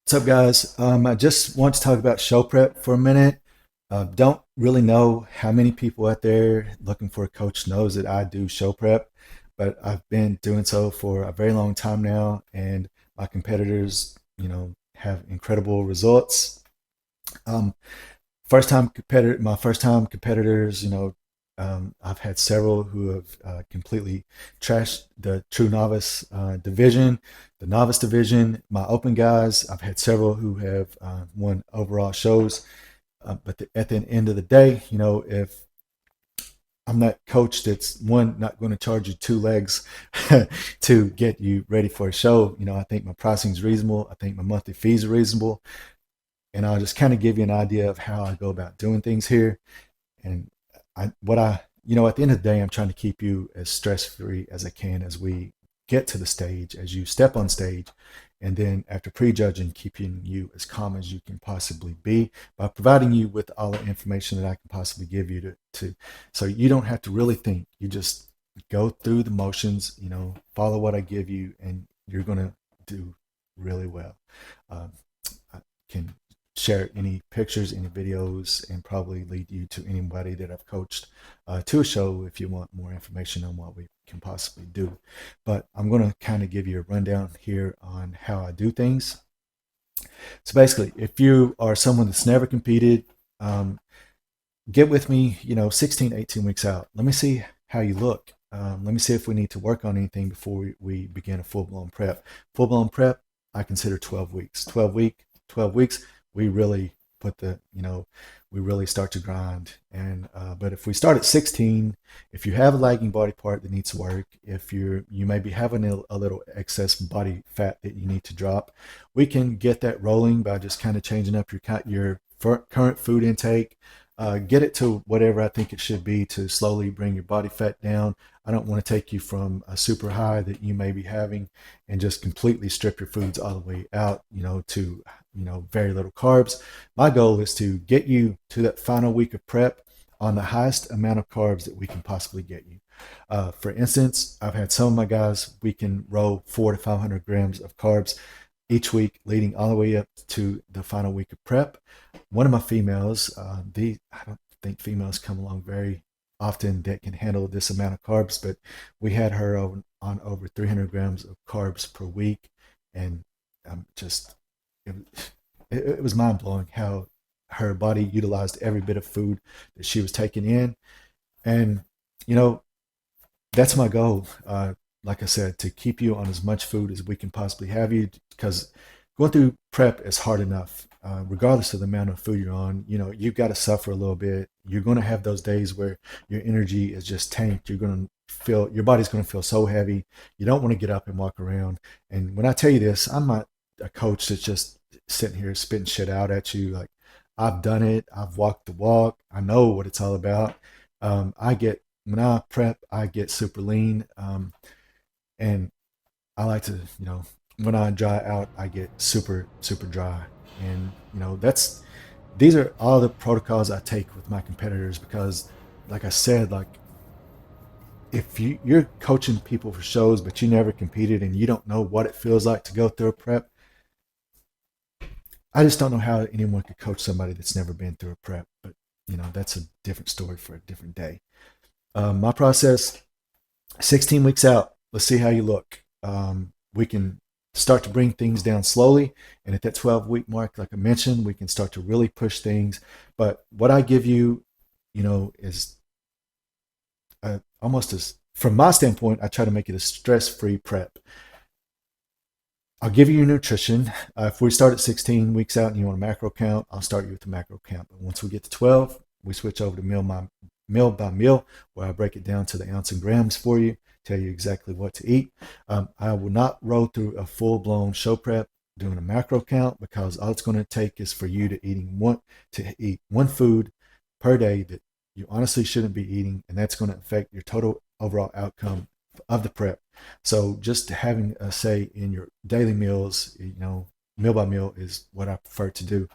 What's up, guys? I just want to talk about show prep for a minute. Don't really know how many people out there looking for a coach knows that I do show prep, but I've been doing so for a very long time now, and my competitors, have incredible results. Um, my first time competitors, I've had several who have completely trashed the true novice division, the novice division. My open guys, I've had several who have won overall shows. At the end of the day, if I'm that coach that's one not going to charge you two legs to get you ready for a show. I think my pricing is reasonable. I think my monthly fees are reasonable, and I'll just kind of give you an idea of how I go about doing things here. And at the end of the day, I'm trying to keep you as stress free as I can as we get to the stage, as you step on stage. And then after prejudging, keeping you as calm as you can possibly be by providing you with all the information that I can possibly give you so you don't have to really think. You just go through the motions, follow what I give you, and you're going to do really well. Um, I can share any pictures, any videos, and probably lead you to anybody that I've coached to a show if you want more information on what we can possibly do. But I'm going to kind of give you a rundown here on how I do things. So basically, if you are someone that's never competed, um, get with me, 16, 18 weeks out. Let me see how you look. Let me see if we need to work on anything before we begin a full-blown prep. Full-blown prep, I consider 12 weeks. 12 weeks, we really put we really start to grind. But if we start at 16, if you have a lagging body part that needs work, if you may be having a little excess body fat that you need to drop, we can get that rolling by just kind of changing up your current food intake, get it to whatever I think it should be to slowly bring your body fat down. I don't want to take you from a super high that you may be having and just completely strip your foods all the way out, to, very little carbs. My goal is to get you to that final week of prep on the highest amount of carbs that we can possibly get you. For instance, I've had some of my guys, we can roll 400 to 500 grams of carbs each week, leading all the way up to the final week of prep. One of my females, I don't think females come along very often that can handle this amount of carbs, but we had her on over 300 grams of carbs per week, and just it, it was mind blowing how her body utilized every bit of food that she was taking in, and you know that's my goal. Like I said, to keep you on as much food as we can possibly have you, because going through prep is hard enough. Regardless of the amount of food you're on, you've got to suffer a little bit. You're going to have those days where your energy is just tanked. You're going to feel your body's going to feel so heavy. You don't want to get up and walk around. And when I tell you this, I'm not a coach that's just sitting here spitting shit out at you. Like, I've done it. I've walked the walk. I know what it's all about. I get When I prep, I get super lean, and I like to, when I dry out, I get super super dry, and that's these are all the protocols I take with my competitors because, like I said, like if you're coaching people for shows but you never competed and you don't know what it feels like to go through a prep, I just don't know how anyone could coach somebody that's never been through a prep. But that's a different story for a different day. My process: 16 weeks out, let's see how you look. We can start to bring things down slowly. And at that 12-week mark, like I mentioned, we can start to really push things. But what I give you, is almost as, from my standpoint, I try to make it a stress free prep. I'll give you your nutrition. If we start at 16 weeks out and you want a macro count, I'll start you with the macro count. But once we get to 12, we switch over to meal by meal, where I break it down to the ounce and grams for you, tell you exactly what to eat. I will not roll through a full blown show prep doing a macro count because all it's going to take is for you to eat one food per day that you honestly shouldn't be eating, and that's going to affect your total overall outcome of the prep. So just having a say in your daily meals, meal by meal is what I prefer to do.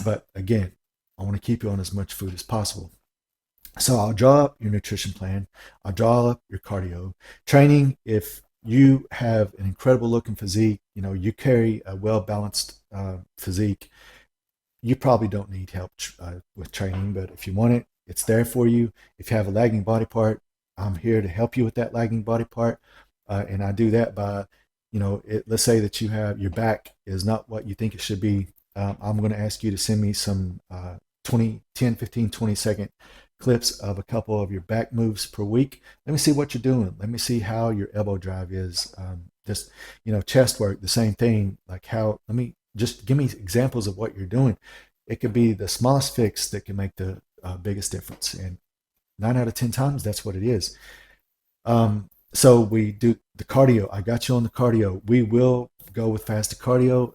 But again, I want to keep you on as much food as possible. So I'll draw up your nutrition plan. I'll draw up your cardio training. If you have an incredible looking physique, you carry a well balanced physique, you probably don't need help with training, but if you want it, it's there for you. If you have a lagging body part, I'm here to help you with that lagging body part. And I do that by, let's say that you have your back is not what you think it should be. I'm going to ask you to send me some 20, 10, 15, 20-second clips of a couple of your back moves per week. Let me see what you're doing. Let me see how your elbow drive is. Just, chest work, the same thing. Like how, let me just give me examples of what you're doing. It could be the smallest fix that can make the biggest difference. And 9 out of 10 times, that's what it is. So we do the cardio. I got you on the cardio. We will go with fasted cardio.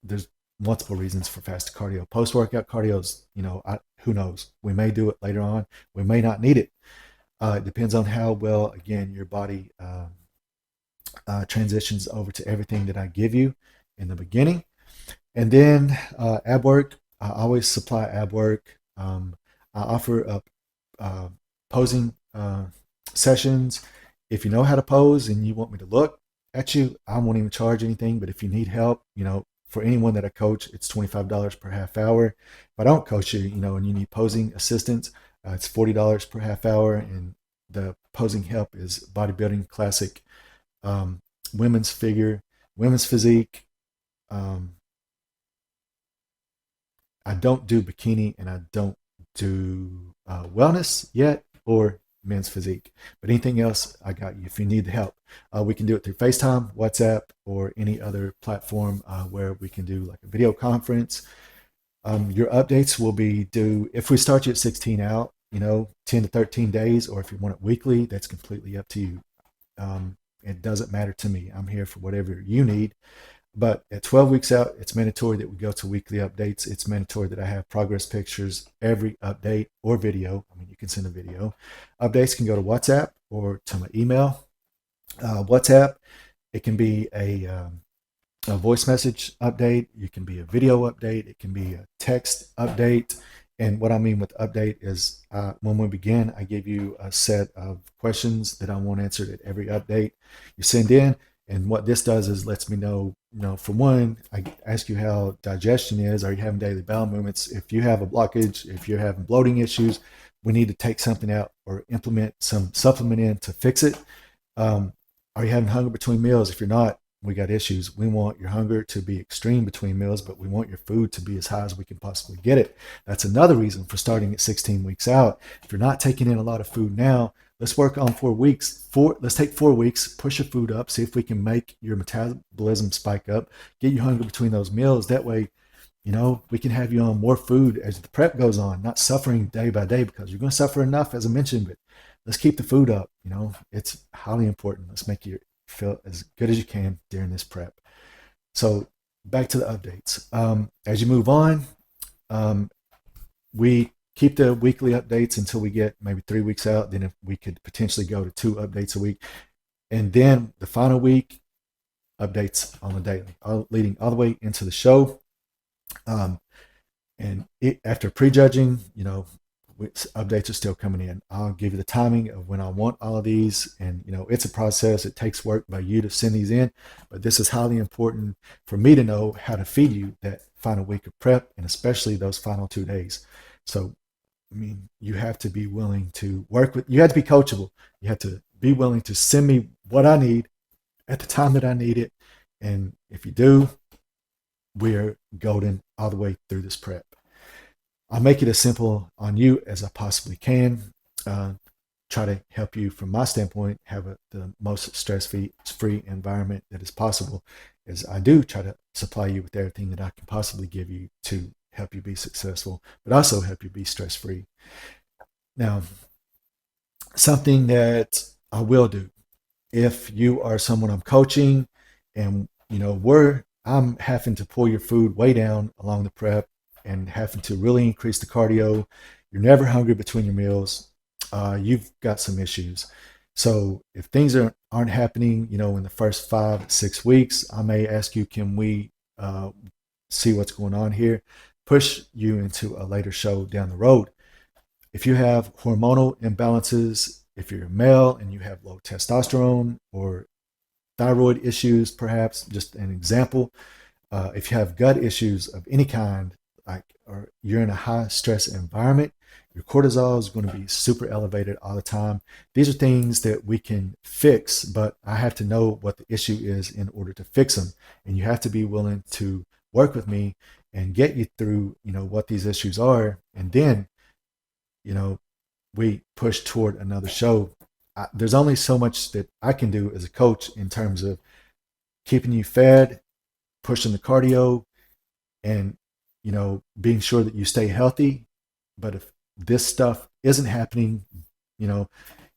There's multiple reasons for fasted cardio. Post-workout cardio is, who knows? We may do it later on. We may not need it. It depends on how well, again, your body transitions over to everything that I give you in the beginning. And then ab work, I always supply ab work. I offer up posing sessions. If you know how to pose and you want me to look at you, I won't even charge anything. But if you need help, for anyone that I coach, it's $25 per half hour. If I don't coach you, and you need posing assistance, it's $40 per half hour. And the posing help is bodybuilding, classic, women's figure, women's physique. I don't do bikini and I don't do wellness yet or men's physique. But anything else, I got you if you need the help. We can do it through FaceTime, WhatsApp, or any other platform where we can do like a video conference. Your updates will be due, if we start you at 16 out, 10 to 13 days, or if you want it weekly, that's completely up to you. It doesn't matter to me. I'm here for whatever you need. But at 12 weeks out, it's mandatory that we go to weekly updates. It's mandatory that I have progress pictures every update or video. I mean, you can send a video. Updates can go to WhatsApp or to my email. WhatsApp, it can be a voice message update. It can be a video update. It can be a text update. And what I mean with update is when we begin, I give you a set of questions that I want answered at every update you send in. And what this does is lets me know, for one, I ask you how digestion is. Are you having daily bowel movements? If you have a blockage, if you're having bloating issues, we need to take something out or implement some supplement in to fix it. Are you having hunger between meals? If you're not, we got issues. We want your hunger to be extreme between meals, but we want your food to be as high as we can possibly get it. That's another reason for starting at 16 weeks out. If you're not taking in a lot of food now, let's work on 4 weeks. Let's take 4 weeks, push your food up, see if we can make your metabolism spike up, get you hungry between those meals. That way, we can have you on more food as the prep goes on, not suffering day by day, because you're going to suffer enough, as I mentioned, but let's keep the food up. It's highly important. Let's make you feel as good as you can during this prep. So back to the updates. As you move on, we keep the weekly updates until we get maybe 3 weeks out. Then if we could potentially go to 2 updates a week. And then the final week, updates on the daily, leading all the way into the show. After prejudging, updates are still coming in. I'll give you the timing of when I want all of these. And, it's a process. It takes work by you to send these in. But this is highly important for me to know how to feed you that final week of prep, and especially those final 2 days. So, you have to be willing to work with, you have to be coachable. You have to be willing to send me what I need at the time that I need it. And if you do, we're golden all the way through this prep. I'll make it as simple on you as I possibly can. Try to help you, from my standpoint, have the most stress-free environment that is possible, as I do try to supply you with everything that I can possibly give you to help you be successful, but also help you be stress-free. Now, something that I will do, if you are someone I'm coaching and, I'm having to pull your food way down along the prep and having to really increase the cardio, you're never hungry between your meals, you've got some issues. So if things aren't happening, in the first 5-6 weeks, I may ask you, can we see what's going on here? Push you into a later show down the road. If you have hormonal imbalances, if you're a male and you have low testosterone or thyroid issues, perhaps, just an example, If you have gut issues of any kind, like, or you're in a high stress environment, your cortisol is going to be super elevated all the time. These are things that we can fix, but I have to know what the issue is in order to fix them. And you have to be willing to work with me and get you through, what these issues are. And then, you know, we push toward another show. There's only so much that I can do as a coach in terms of keeping you fed, pushing the cardio, and being sure that you stay healthy. But if this stuff isn't happening, you know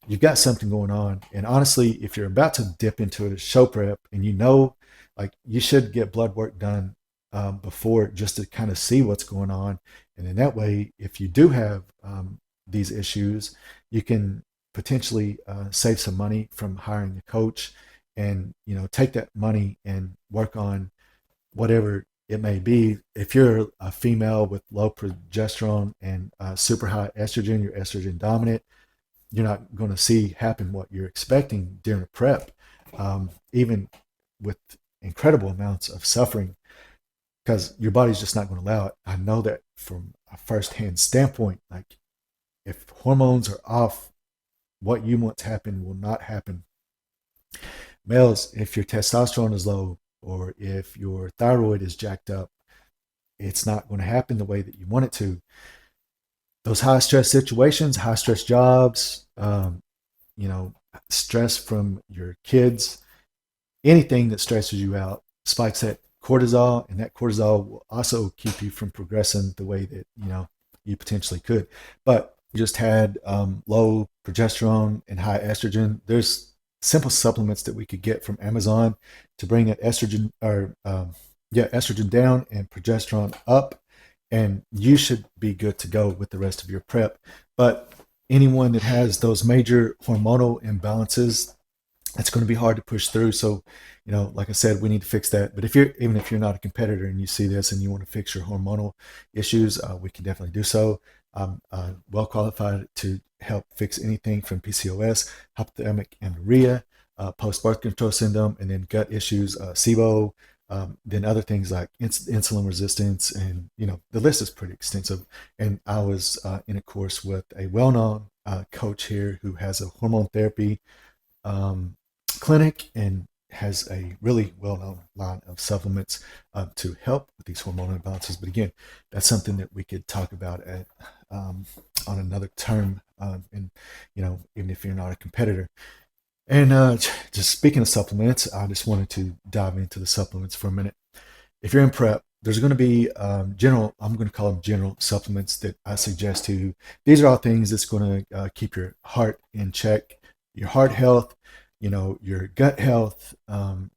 you've got something going on. And honestly, if you're about to dip into a show prep and like, you should get blood work done before, just to kind of see what's going on. And then that way, if you do have these issues, you can potentially save some money from hiring a coach, and take that money and work on whatever it may be. If you're a female with low progesterone and super high estrogen, you're estrogen dominant, you're not going to see happen what you're expecting during a prep, even with incredible amounts of suffering, because your body's just not going to allow it. I know that from a firsthand standpoint. Like, if hormones are off, what you want to happen will not happen. Males, if your testosterone is low or if your thyroid is jacked up, it's not going to happen the way that you want it to. Those high stress situations, high stress jobs, you know, stress from your kids, anything that stresses you out spikes that cortisol, and that cortisol will also keep you from progressing the way that you potentially could. But you just had low progesterone and high estrogen. There's simple supplements that we could get from Amazon to bring that estrogen, or estrogen down and progesterone up, and you should be good to go with the rest of your prep. But anyone that has those major hormonal imbalances, it's going to be hard to push through. So, like I said, we need to fix that. But even if you're not a competitor and you see this and you want to fix your hormonal issues, we can definitely do so. I'm well qualified to help fix anything from PCOS, hypothalamic amenorrhea, post-birth control syndrome, and then gut issues, SIBO, then other things like insulin resistance, and the list is pretty extensive. And I was in a course with a well-known coach here who has a hormone therapy clinic and has a really well-known line of supplements to help with these hormonal imbalances. But again, that's something that we could talk about on another term, and even if you're not a competitor. And just speaking of supplements, I just wanted to dive into the supplements for a minute. If you're in prep, there's going to be I'm going to call them general supplements that I suggest to you. These are all things that's going to keep your heart in check, your heart health, your gut health,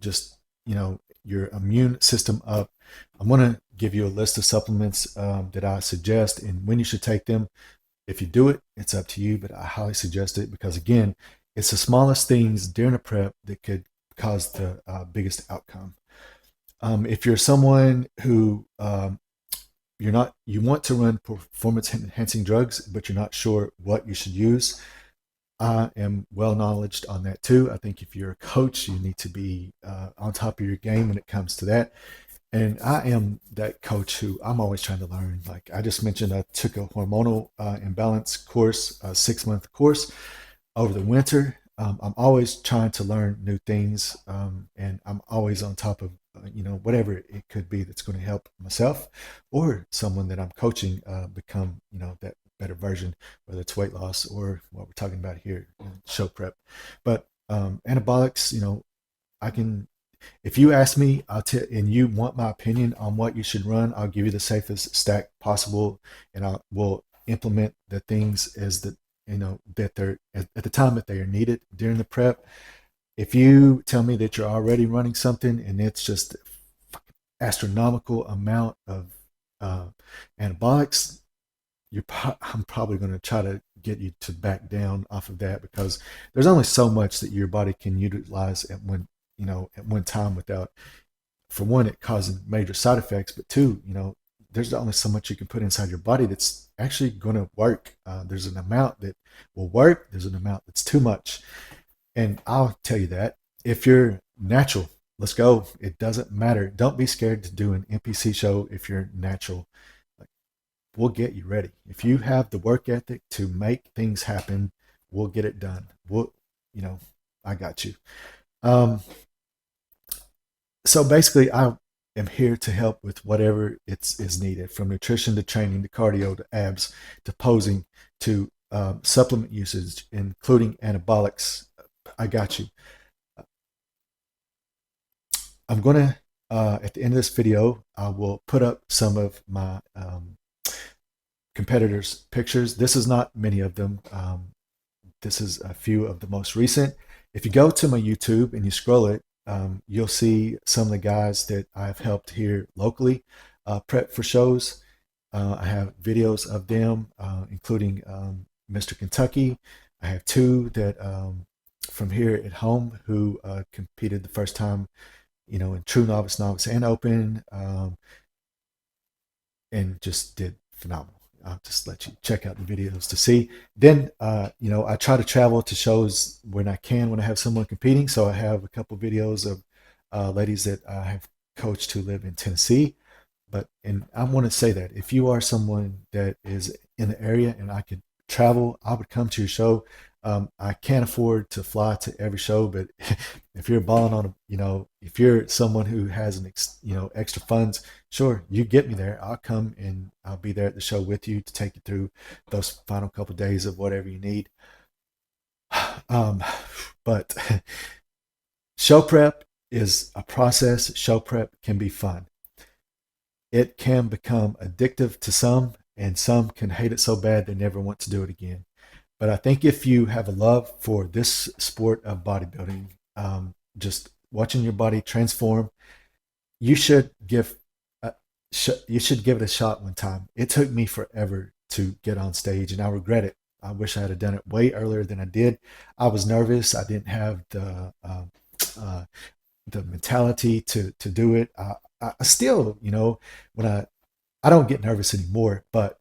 just, your immune system up. I'm going to give you a list of supplements that I suggest and when you should take them. If you do it, it's up to you, but I highly suggest it because, again, it's the smallest things during a prep that could cause the biggest outcome. If you're someone who you want to run performance enhancing drugs, but you're not sure what you should use, I am well knowledged on that too. I think if you're a coach, you need to be on top of your game when it comes to that. And I am that coach who I'm always trying to learn. Like I just mentioned, I took a hormonal imbalance course, a 6-month course over the winter. I'm always trying to learn new things, and I'm always on top of whatever it could be that's going to help myself or someone that I'm coaching become that better version, whether it's weight loss or what we're talking about here, show prep. But anabolics, I can. If you ask me, and you want my opinion on what you should run, I'll give you the safest stack possible, and I will implement the things as that they're at the time that they are needed during the prep. If you tell me that you're already running something and it's just astronomical amount of anabolics, I'm probably going to try to get you to back down off of that, because there's only so much that your body can utilize at one time without, for one, it causing major side effects, but two, there's only so much you can put inside your body that's actually going to work. There's an amount that will work. There's an amount that's too much. And I'll tell you that if you're natural, let's go. It doesn't matter. Don't be scared to do an NPC show if you're natural. Like, we'll get you ready. If you have the work ethic to make things happen, we'll get it done. We'll, you know, I got you. Um, so basically, I am here to help with whatever it's is needed, from nutrition to training to cardio to abs to posing to supplement usage, including anabolics. I got you. I'm gonna at the end of this video, I will put up some of my competitors' pictures. This is not many of them. This is a few of the most recent. If you go to my YouTube and you scroll it, you'll see some of the guys that I've helped here locally prep for shows. I have videos of them, including Mr. Kentucky. I have two that from here at home who competed the first time, in true novice, novice, and open, and just did phenomenal. I'll just let you check out the videos to see. Then, I try to travel to shows when I can, when I have someone competing. So I have a couple videos of ladies that I have coached who live in Tennessee. And I want to say that if you are someone that is in the area and I could travel, I would come to your show. I can't afford to fly to every show, but if you're balling on, if you're someone who has extra funds, sure, you get me there. I'll come and I'll be there at the show with you to take you through those final couple of days of whatever you need. Um, but show prep is a process. Show prep can be fun. It can become addictive to some, and some can hate it so bad they never want to do it again. But I think if you have a love for this sport of bodybuilding, just watching your body transform, you should give you should give it a shot one time. It took me forever to get on stage, and I regret it. I wish I had done it way earlier than I did. I was nervous. I didn't have uh, the mentality to do it. I still, when I don't get nervous anymore, but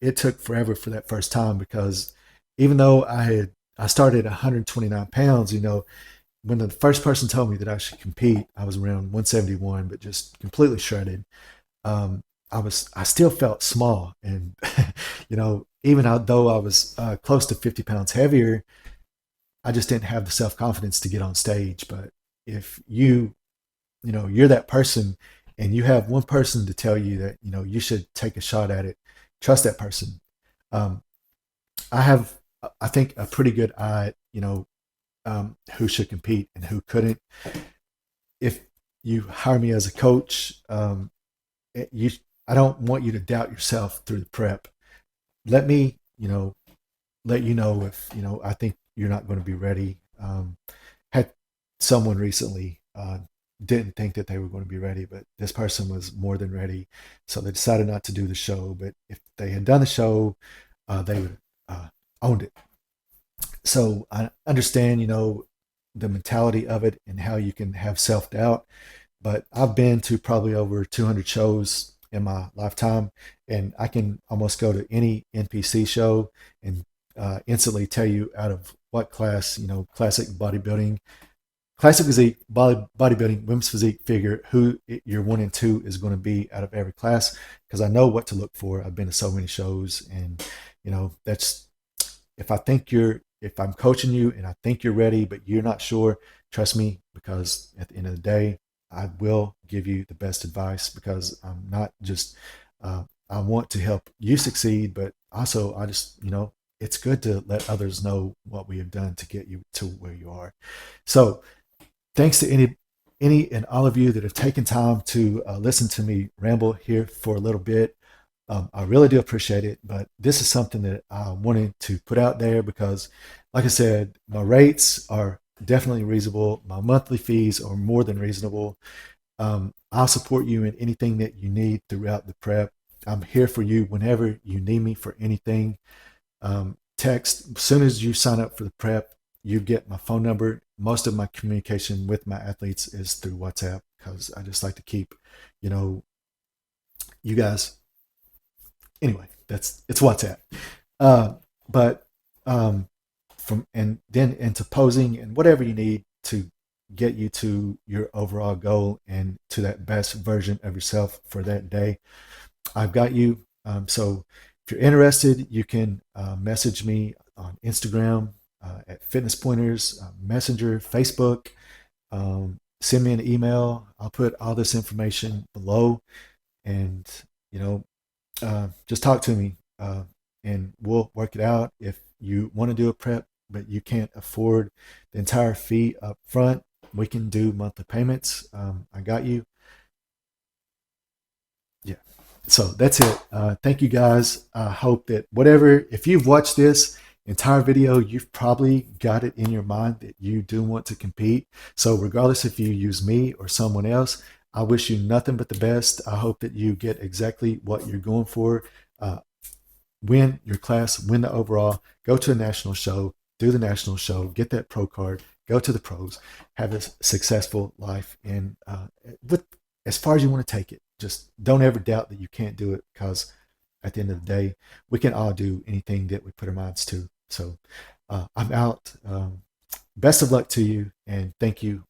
it took forever for that first time, because even though I started at 129 pounds, when the first person told me that I should compete, I was around 171, but just completely shredded. I still felt small, and even though I was close to 50 pounds heavier, I just didn't have the self confidence to get on stage. But if you're that person, and you have one person to tell you that you should take a shot at it, trust that person. um, I have, I think, a pretty good eye at, who should compete and who couldn't. If you hire me as a coach, you I don't want you to doubt yourself through the prep. Let me let you know if I think you're not going to be ready. Had someone recently didn't think that they were going to be ready, but this person was more than ready, so they decided not to do the show. But if they had done the show, they would have owned it. So I understand, the mentality of it and how you can have self doubt. But I've been to probably over 200 shows in my lifetime, and I can almost go to any NPC show and instantly tell you out of what class, classic bodybuilding, classic physique, bodybuilding, women's physique, figure, who your one and two is going to be out of every class, because I know what to look for. I've been to so many shows, and that's, if I'm coaching you and I think you're ready, but you're not sure, trust me, because at the end of the day, I will give you the best advice, because I'm not just, I want to help you succeed, but also I just, it's good to let others know what we have done to get you to where you are. So thanks to any and all of you that have taken time to listen to me ramble here for a little bit. I really do appreciate it, but this is something that I wanted to put out there because, like I said, my rates are definitely reasonable. My monthly fees are more than reasonable. I'll support you in anything that you need throughout the prep. I'm here for you whenever you need me for anything. Text, as soon as you sign up for the prep, you get my phone number. Most of my communication with my athletes is through WhatsApp, because I just like to keep, you guys. Anyway, it's WhatsApp. But from and then into posing and whatever you need to get you to your overall goal and to that best version of yourself for that day. I've got you. So if you're interested, you can message me on Instagram at Fitness Pointers, Messenger, Facebook. Send me an email. I'll put all this information below, and you know, just talk to me, and we'll work it out. If you want to do a prep, but you can't afford the entire fee up front, we can do monthly payments. I got you. Yeah. So that's it. Thank you guys. I hope that whatever, if you've watched this entire video, you've probably got it in your mind that you do want to compete. So regardless if you use me or someone else, I wish you nothing but the best. I hope that you get exactly what you're going for. Uh, win your class, win the overall, go to a national show, do the national show, get that pro card, go to the pros, have a successful life, and with as far as you want to take it. Just don't ever doubt that you can't do it, because at the end of the day, we can all do anything that we put our minds to. So I'm out. Best of luck to you, and thank you.